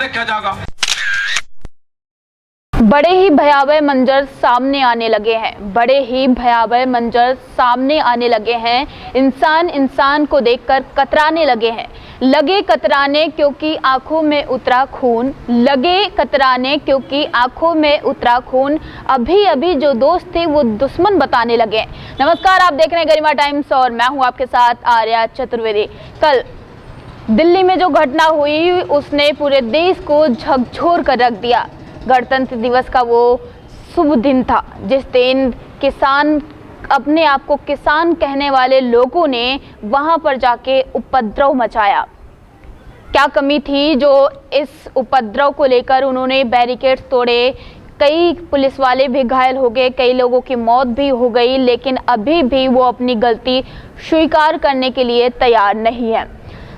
देखा जाएगा। बड़े ही भयावह मंजर सामने आने लगे हैं। बड़े ही भयावह मंजर सामने आने लगे हैं। इंसान इंसान को देखकर कतराने लगे हैं। लगे कतराने क्योंकि आंखों में उतरा खून। लगे कतराने क्योंकि आंखों में उतरा खून। अभी अभी जो दोस्त थे वो दुश्मन बताने लगे। नमस्कार, आप देख रहे हैं गरिमा टाइम्स और मैं हूं आपके साथ आर्या चतुर्वेदी। कल दिल्ली में जो घटना हुई उसने पूरे देश को झकझोर कर रख दिया। गणतंत्र दिवस का वो शुभ दिन था जिस दिन किसान, अपने आप को किसान कहने वाले लोगों ने वहां पर जाके उपद्रव मचाया। क्या कमी थी जो इस उपद्रव को लेकर उन्होंने बैरिकेड्स तोड़े। कई पुलिस वाले भी घायल हो गए, कई लोगों की मौत भी हो गई, लेकिन अभी भी वो अपनी गलती स्वीकार करने के लिए तैयार नहीं है।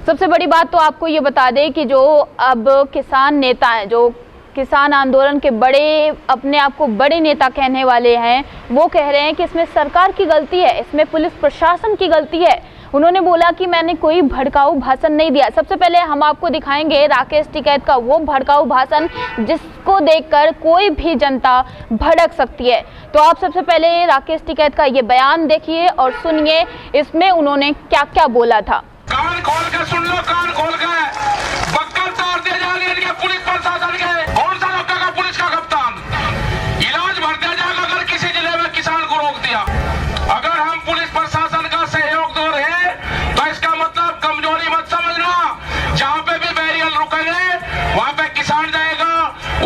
सबसे बड़ी बात तो आपको ये बता दें कि जो अब किसान नेता हैं, जो किसान आंदोलन के बड़े, अपने आप को बड़े नेता कहने वाले हैं, वो कह रहे हैं कि इसमें सरकार की गलती है, इसमें पुलिस प्रशासन की गलती है। उन्होंने बोला कि मैंने कोई भड़काऊ भाषण नहीं दिया। सबसे पहले हम आपको दिखाएंगे राकेश टिकैत का वो भड़काऊ भाषण जिसको देखकर कोई भी जनता भड़क सकती है। तो आप सबसे पहले राकेश टिकैत का ये बयान देखिए और सुनिए इसमें उन्होंने क्या क्या बोला था। कान खोल के सुन लो, कान खोल के बक्कल तार दे जाएंगे इनके पुलिस प्रशासन के। कौन सा लोग का पुलिस का कप्तान इलाज भर दिया जाएगा अगर किसी जिले में किसान को रोक दिया। अगर हम पुलिस प्रशासन का सहयोग दे रहे हैं तो इसका मतलब कमजोरी मत समझना। जहाँ पे भी बैरियर रुकेंगे वहाँ पे किसान जाएगा,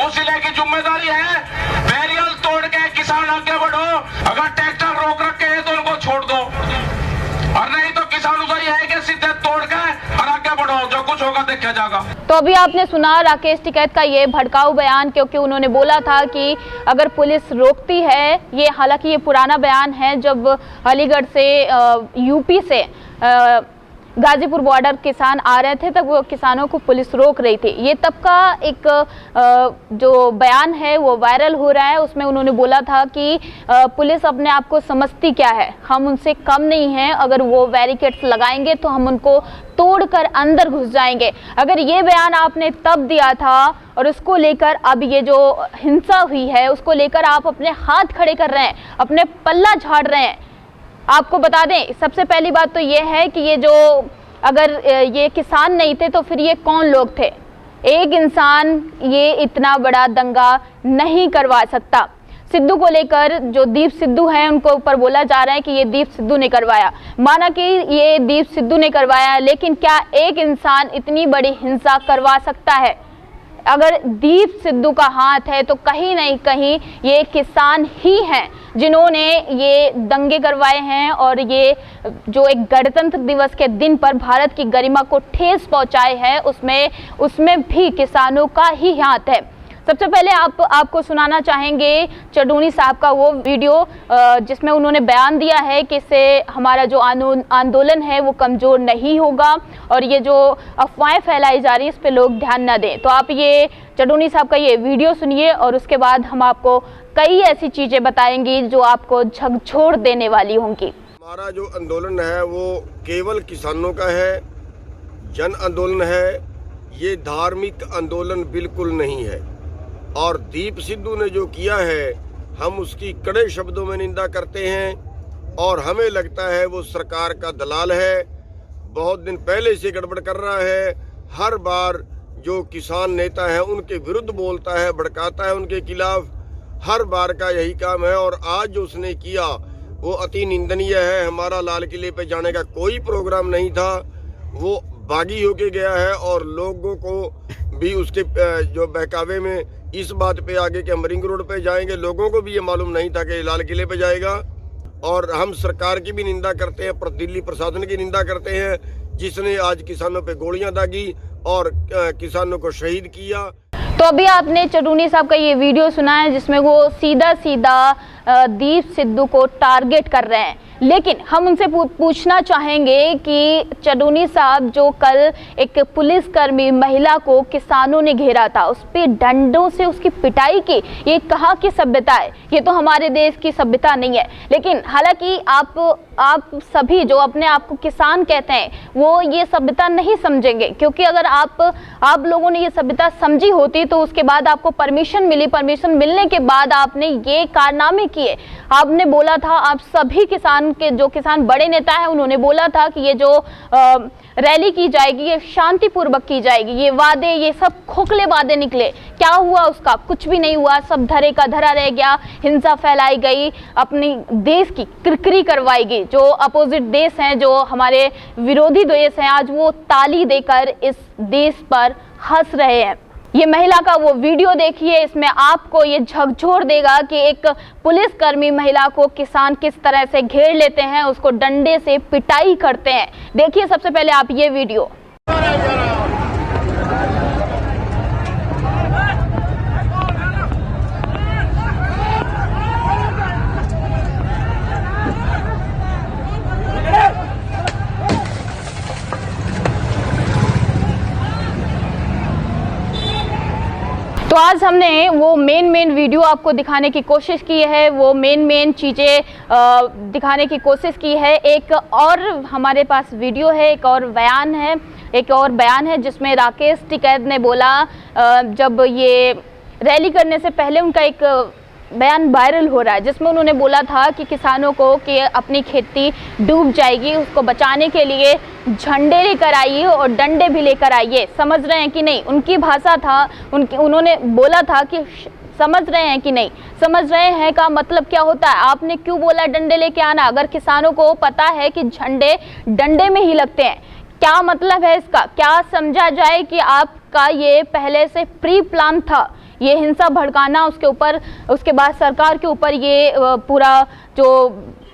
उस जिले की जिम्मेदारी है। बैरियर तोड़ के किसान आगे बढ़ो। अगर ट्रैक्टर रोक रखे हैं तो उनको छोड़ दो, और नहीं तो किसानों का ये है कि सीधे तोड़ के और आगे बढ़ो, जो कुछ होगा देखा जाएगा। तो अभी आपने सुना राकेश टिकैत का ये भड़काऊ बयान, क्योंकि उन्होंने बोला था कि अगर पुलिस रोकती है, ये हालांकि ये पुराना बयान है जब अलीगढ़ से यूपी से गाजीपुर बॉर्डर किसान आ रहे थे तब वो किसानों को पुलिस रोक रही थी। ये तब का एक जो बयान है वो वायरल हो रहा है। उसमें उन्होंने बोला था कि पुलिस अपने आप को समझती क्या है, हम उनसे कम नहीं हैं। अगर वो बैरिकेड्स लगाएंगे तो हम उनको तोड़कर अंदर घुस जाएंगे। अगर ये बयान आपने तब दिया था और उसको लेकर अब ये जो हिंसा हुई है उसको लेकर आप अपने हाथ खड़े कर रहे हैं, अपने पल्ला झाड़ रहे हैं। आपको बता दें, सबसे पहली बात तो ये है कि ये जो, अगर ये किसान नहीं थे तो फिर ये कौन लोग थे। एक इंसान ये इतना बड़ा दंगा नहीं करवा सकता। सिद्धू को लेकर जो दीप सिद्धू हैं उनको ऊपर बोला जा रहा है कि ये दीप सिद्धू ने करवाया। माना कि ये दीप सिद्धू ने करवाया, लेकिन क्या एक इंसान इतनी बड़ी हिंसा करवा सकता है? अगर दीप सिद्धू का हाथ है तो कहीं नहीं कहीं ये किसान ही हैं जिन्होंने ये दंगे करवाए हैं और ये जो एक गणतंत्र दिवस के दिन पर भारत की गरिमा को ठेस पहुंचाए हैं उसमें भी किसानों का ही हाथ है। सबसे पहले आपको सुनाना चाहेंगे चडूनी साहब का वो वीडियो जिसमें उन्होंने बयान दिया है कि इससे हमारा जो आंदोलन है वो कमज़ोर नहीं होगा और ये जो अफवाहें फैलाई जा रही है इस पे लोग ध्यान न दें। तो आप ये चडूनी साहब का ये वीडियो सुनिए और उसके बाद हम आपको कई ऐसी चीज़ें बताएंगी जो आपको झकझोर देने वाली होंगी। हमारा जो आंदोलन है वो केवल किसानों का है, जन आंदोलन है, ये धार्मिक आंदोलन बिल्कुल नहीं है। और दीप सिद्धू ने जो किया है हम उसकी कड़े शब्दों में निंदा करते हैं और हमें लगता है वो सरकार का दलाल है। बहुत दिन पहले से गड़बड़ कर रहा है। हर बार जो किसान नेता है उनके विरुद्ध बोलता है, भड़काता है उनके खिलाफ। हर बार का यही काम है और आज जो उसने किया वो अति निंदनीय है। हमारा लाल किले पे जाने का कोई प्रोग्राम नहीं था, वो बागी होके गया है और लोगों को भी उसके जो बहकावे में इस बात पे आगे कि हम रिंग रोड पे जाएंगे, लोगों को भी ये मालूम नहीं था कि लाल किले पे जाएगा। और हम सरकार की भी निंदा करते हैं, दिल्ली प्रशासन की निंदा करते हैं जिसने आज किसानों पे गोलियां दागी और किसानों को शहीद किया। तो अभी आपने चडूनी साहब का ये वीडियो सुना है जिसमें वो सीधा दीप सिद्धू को टारगेट कर रहे हैं। लेकिन हम उनसे पूछना चाहेंगे कि चडूनी साहब, जो कल एक पुलिसकर्मी महिला को किसानों ने घेरा था, उस पर डंडों से उसकी पिटाई की, ये कहाँ की सभ्यता है? ये तो हमारे देश की सभ्यता नहीं है। लेकिन हालांकि आप आप सभी जो अपने आप को किसान कहते हैं वो ये सभ्यता नहीं समझेंगे, क्योंकि अगर आप लोगों ने ये सभ्यता समझी होती तो उसके बाद आपको परमिशन मिली, परमिशन मिलने के बाद आपने ये कारनामे किए। आपने बोला था, आप सभी किसान के जो किसान बड़े नेता हैं उन्होंने बोला था कि ये जो रैली की जाएगी ये शांतिपूर्वक की जाएगी। ये वादे, ये सब खोखले वादे निकले। क्या हुआ उसका? कुछ भी नहीं हुआ, सब धरे का धरा रह गया। हिंसा फैलाई गई, अपनी देश की किरकिरी करवाई गई। जो अपोजिट देश हैं, जो हमारे विरोधी देश हैं, आज वो ताली देकर इस देश पर हंस रहे हैं। ये महिला का वो वीडियो देखिए, इसमें आपको ये झकझोर देगा कि एक पुलिसकर्मी महिला को किसान किस तरह से घेर लेते हैं, उसको डंडे से पिटाई करते हैं। देखिए सबसे पहले आप ये वीडियो। तो आज हमने वो मेन वीडियो आपको दिखाने की कोशिश की है, वो मेन चीज़ें दिखाने की कोशिश की है। एक और हमारे पास वीडियो है, एक और बयान है जिसमें राकेश टिकैत ने बोला, जब ये रैली करने से पहले उनका एक बयान वायरल हो रहा है जिसमें उन्होंने बोला था कि किसानों को कि अपनी खेती डूब जाएगी, उसको बचाने के लिए झंडे लेकर आइए और डंडे भी लेकर आइए। समझ रहे हैं कि नहीं? उनकी भाषा था, उन्होंने बोला था कि समझ रहे हैं कि नहीं? समझ रहे हैं का मतलब क्या होता है? आपने क्यों बोला डंडे लेके आना? अगर किसानों को पता है कि झंडे डंडे में ही लगते हैं, क्या मतलब है इसका? क्या समझा जाए कि आपका ये पहले से प्री प्लान था, ये हिंसा भड़काना, उसके बाद सरकार के ऊपर ये पूरा जो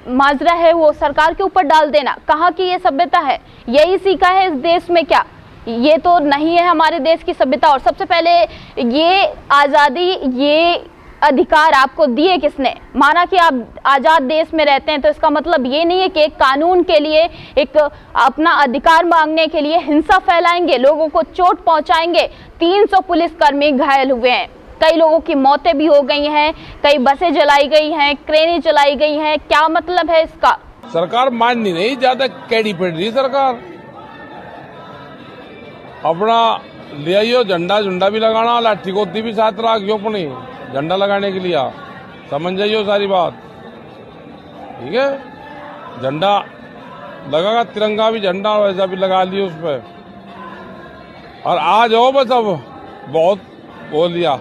माजरा है वो सरकार के ऊपर डाल देना? कहाँ की ये सभ्यता है? यही सीखा है इस देश में क्या? ये तो नहीं है हमारे देश की सभ्यता। और सबसे पहले ये आज़ादी, ये अधिकार आपको दिए किसने? माना कि आप आज़ाद देश में रहते हैं तो इसका मतलब ये नहीं है कि एक कानून के लिए, एक अपना अधिकार मांगने के लिए हिंसा फैलाएंगे, लोगों को चोट पहुंचाएंगे। 300 पुलिसकर्मी घायल हुए हैं, कई लोगों की मौतें भी हो गई हैं, कई बसें जलाई गई हैं, क्रेनें जलाई गई हैं। क्या मतलब है इसका? सरकार मान नहीं रही, ज्यादा कैडी पड़ रही सरकार। अपना ले आइयो झंडा भी लगाना, लाठी गोदी भी साथ रखियो अपनी झंडा लगाने के लिए, समझ जाइयो सारी बात, ठीक है? झंडा लगेगा, तिरंगा भी झंडा वैसा भी लगा लियो उस पर। और आ जाओ, बस अब बहुत बोल लिया,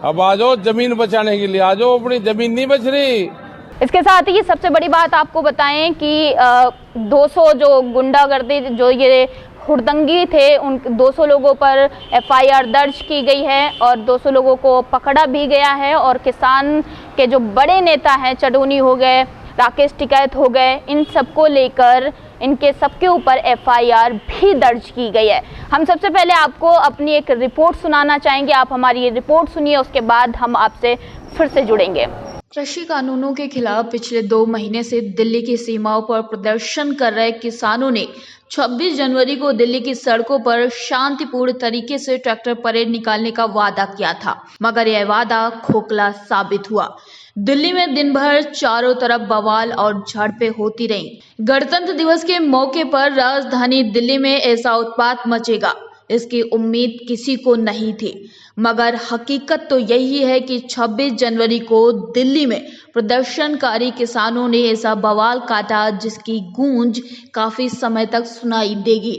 अब आ जाओ जमीन बचाने के लिए, आ जाओ, अपनी जमीन नहीं बच रही। इसके साथ ही सबसे बड़ी बात आपको बताएं कि 200 जो गुंडागर्दी, जो ये हुड़दंगी थे, उन 200 लोगों पर एफआईआर दर्ज की गई है और 200 लोगों को पकड़ा भी गया है। और किसान के जो बड़े नेता हैं, चडोनी हो गए, राकेश टिकैत हो गए, इन सबको लेकर इनके सबके ऊपर एफआईआर भी दर्ज की गई है। हम सबसे पहले आपको अपनी एक रिपोर्ट सुनाना चाहेंगे, आप हमारी ये रिपोर्ट सुनिए, उसके बाद हम आपसे फिर से जुड़ेंगे। कृषि कानूनों के खिलाफ पिछले 2 महीने से दिल्ली की सीमाओं पर प्रदर्शन कर रहे किसानों ने 26 जनवरी को दिल्ली की सड़कों पर शांतिपूर्ण तरीके से ट्रैक्टर परेड निकालने का वादा किया था, मगर यह वादा खोखला साबित हुआ। दिल्ली में दिन भर चारों तरफ बवाल और झड़पें होती रहीं। गणतंत्र दिवस के मौके पर राजधानी दिल्ली में ऐसा उत्पात मचेगा, इसकी उम्मीद किसी को नहीं थी, मगर हकीकत तो यही है कि 26 जनवरी को दिल्ली में प्रदर्शनकारी किसानों ने ऐसा बवाल काटा जिसकी गूंज काफी समय तक सुनाई देगी।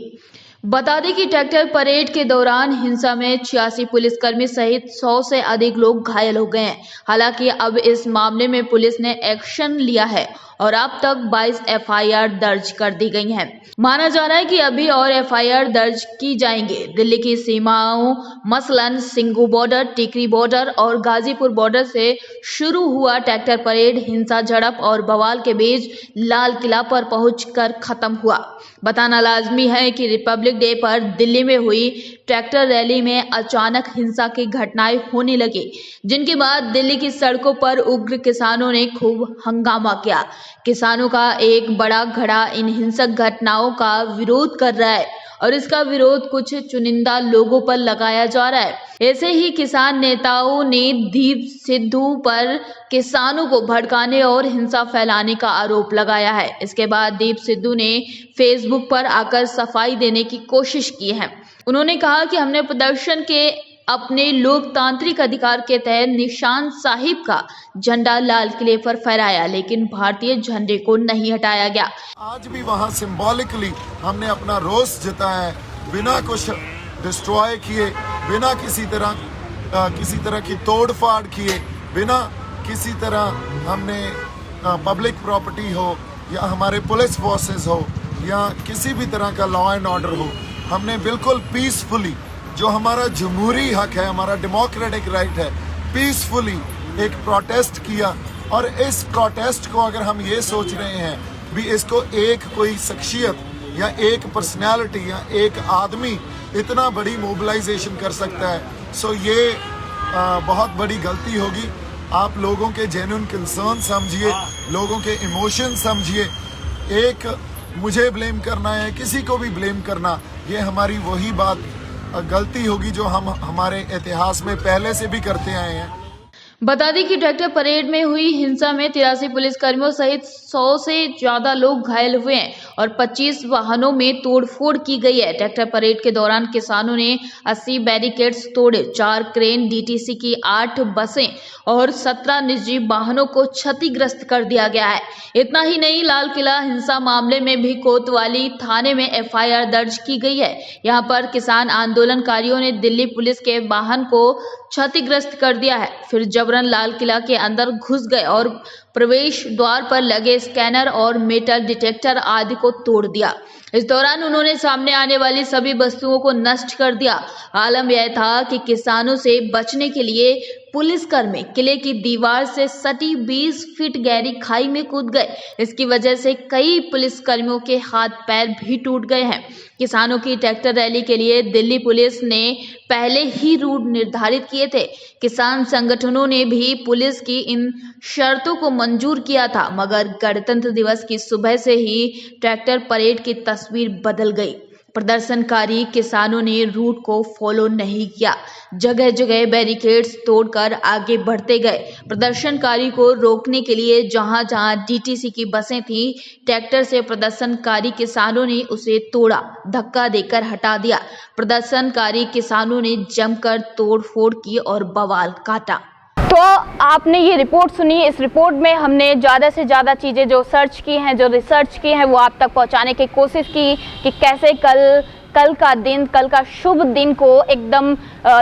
बता दें कि ट्रैक्टर परेड के दौरान हिंसा में 86 पुलिसकर्मी सहित 100 से अधिक लोग घायल हो गए हैं। हालांकि अब इस मामले में पुलिस ने एक्शन लिया है और अब तक 22 एफआईआर दर्ज कर दी गई हैं। माना जा रहा है कि अभी और एफआईआर दर्ज की जाएंगे। दिल्ली की सीमाओं मसलन सिंघू बॉर्डर, टिकरी बॉर्डर और गाजीपुर बॉर्डर से शुरू हुआ ट्रैक्टर परेड हिंसा, झड़प और बवाल के बीच लाल किला पर पहुंचकर खत्म हुआ। बताना लाजमी है कि रिपब्लिक डे पर दिल्ली में हुई ट्रैक्टर रैली में अचानक हिंसा की घटनाएं होने लगी, जिनके बाद दिल्ली की सड़कों पर उग्र किसानों ने खूब हंगामा किया। किसानों का एक बड़ा धड़ा इन हिंसक घटनाओं का विरोध कर रहा है और इसका विरोध कुछ चुनिंदा लोगों पर लगाया जा रहा है। ऐसे ही किसान नेताओं ने दीप सिद्धू पर किसानों को भड़काने और हिंसा फैलाने का आरोप लगाया है। इसके बाद दीप सिद्धू ने फेसबुक पर आकर सफाई देने की कोशिश की है। उन्होंने कहा कि हमने प्रदर्शन के अपने लोकतांत्रिक अधिकार के तहत निशान साहिब का झंडा लाल किले पर फहराया, लेकिन भारतीय झंडे को नहीं हटाया गया। आज भी वहाँ सिंबॉलिकली हमने अपना रोष जताया है, बिना कुछ डिस्ट्रॉय किए, बिना किसी तरह की तोड़फाड़ किए, बिना किसी तरह हमने पब्लिक प्रॉपर्टी हो या हमारे पुलिस फोर्सेस हो या किसी भी तरह का लॉ एंड ऑर्डर हो, हमने बिल्कुल पीसफुली, जो हमारा जमहूरी हक है, हमारा डेमोक्रेटिक राइट है, पीसफुली एक प्रोटेस्ट किया। और इस प्रोटेस्ट को अगर हम ये सोच रहे हैं भी इसको एक कोई शख्सियत या एक पर्सनैलिटी या एक आदमी इतना बड़ी मोबिलाइजेशन कर सकता है, सो ये बहुत बड़ी गलती होगी। आप लोगों के जेन्युइन कंसर्न समझिए, लोगों के इमोशन समझिए। एक मुझे ब्लेम करना है, किसी को भी ब्लेम करना, ये हमारी वही बात गलती होगी जो हम हमारे इतिहास में पहले से भी करते आए हैं। बता दें कि ट्रैक्टर परेड में हुई हिंसा में 83 पुलिसकर्मियों सहित 100 से ज्यादा लोग घायल हुए हैं और 25 वाहनों में तोड़फोड़ की गई है। ट्रैक्टर परेड के दौरान किसानों ने 80 बैरिकेड्स तोड़े, 4 क्रेन, डीटीसी की 8 बसें और 17 निजी वाहनों को क्षतिग्रस्त कर दिया गया है। इतना ही नहीं, लाल किला हिंसा मामले में भी कोतवाली थाने में FIR दर्ज की गई है। यहाँ पर किसान आंदोलनकारियों ने दिल्ली पुलिस के वाहन को क्षतिग्रस्त कर दिया है, फिर जबरन लाल किला के अंदर घुस गए और प्रवेश द्वार पर लगे स्कैनर और मेटल डिटेक्टर आदि को तोड़ दिया। इस दौरान उन्होंने सामने आने वाली सभी वस्तुओं को नष्ट कर दिया। आलम यह था कि किसानों से बचने के लिए पुलिसकर्मी किले की दीवार से सटी 20 फीट गहरी खाई में कूद गए। इसकी वजह से कई पुलिसकर्मियों के हाथ पैर भी टूट गए हैं। किसानों की ट्रैक्टर रैली के लिए दिल्ली पुलिस ने पहले ही रूट निर्धारित किए थे। किसान संगठनों ने भी पुलिस की इन शर्तों को मंजूर किया था, मगर गणतंत्र दिवस की सुबह से ही ट्रैक्टर परेड की तस्वीर बदल गई। प्रदर्शनकारी किसानों ने रूट को फॉलो नहीं किया, जगह जगह बैरिकेड्स तोड़कर आगे बढ़ते गए। प्रदर्शनकारी को रोकने के लिए जहां जहां डीटीसी की बसें थी, ट्रैक्टर से प्रदर्शनकारी किसानों ने उसे तोड़ा, धक्का देकर हटा दिया। प्रदर्शनकारी किसानों ने जमकर तोड़फोड़ की और बवाल काटा। तो आपने ये रिपोर्ट सुनी। इस रिपोर्ट में हमने ज़्यादा से ज़्यादा चीज़ें जो सर्च की हैं, जो रिसर्च की हैं, वो आप तक पहुंचाने की कोशिश की कि कैसे कल का दिन, कल का शुभ दिन को एकदम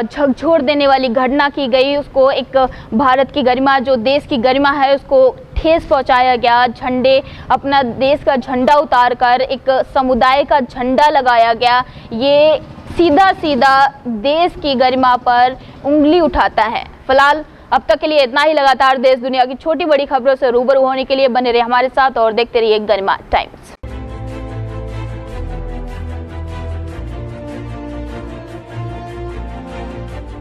झकझोर देने वाली घटना की गई। उसको एक भारत की गरिमा, जो देश की गरिमा है, उसको ठेस पहुंचाया गया। झंडे, अपना देश का झंडा उतार कर एक समुदाय का झंडा लगाया गया। ये सीधा सीधा देश की गरिमा पर उंगली उठाता है। फिलहाल अब तक के लिए इतना ही। लगातार देश दुनिया की छोटी बड़ी खबरों से रूबरू होने के लिए बने रहिए हमारे साथ और देखते रहिए गरिमा टाइम्स।